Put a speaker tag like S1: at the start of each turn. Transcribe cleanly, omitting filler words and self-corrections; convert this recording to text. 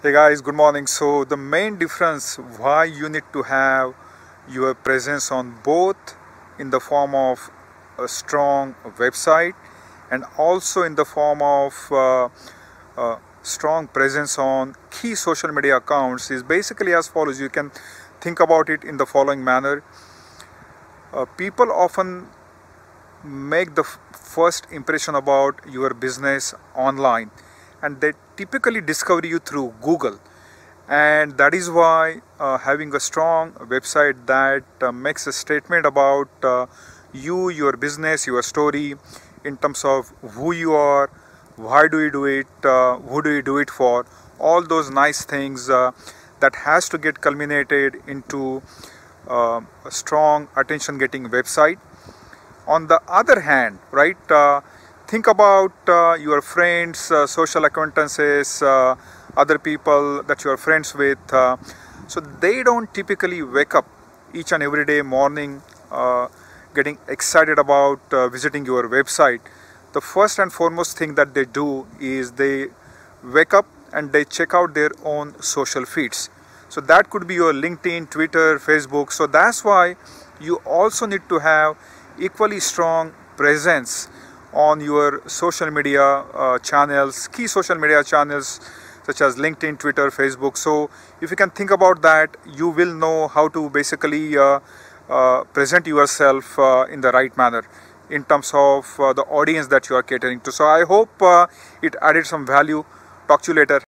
S1: Hey guys, good morning. So the main difference why you need to have your presence on both in the form of a strong website and also in the form of strong presence on key social media accounts is basically as follows. You can think about it in the following manner. People often make the first impression about your business online, and they typically discover you through Google, and that is why having a strong website that makes a statement about you, your business, your story in terms of who you are, why do you do it, who do you do it for, all those nice things that has to get culminated into a strong attention getting website. On the other hand, right, think about your friends, social acquaintances, other people that you are friends with. So they don't typically wake up each and every day morning getting excited about visiting your website. The first and foremost thing that they do is they wake up and they check out their own social feeds. So that could be your LinkedIn, Twitter, Facebook. So that's why you also need to have equally strong presence on your social media channels, key social media channels such as LinkedIn, Twitter, Facebook. So if you can think about that, you will know how to basically present yourself in the right manner in terms of the audience that you are catering to. So I hope it added some value. Talk to you later.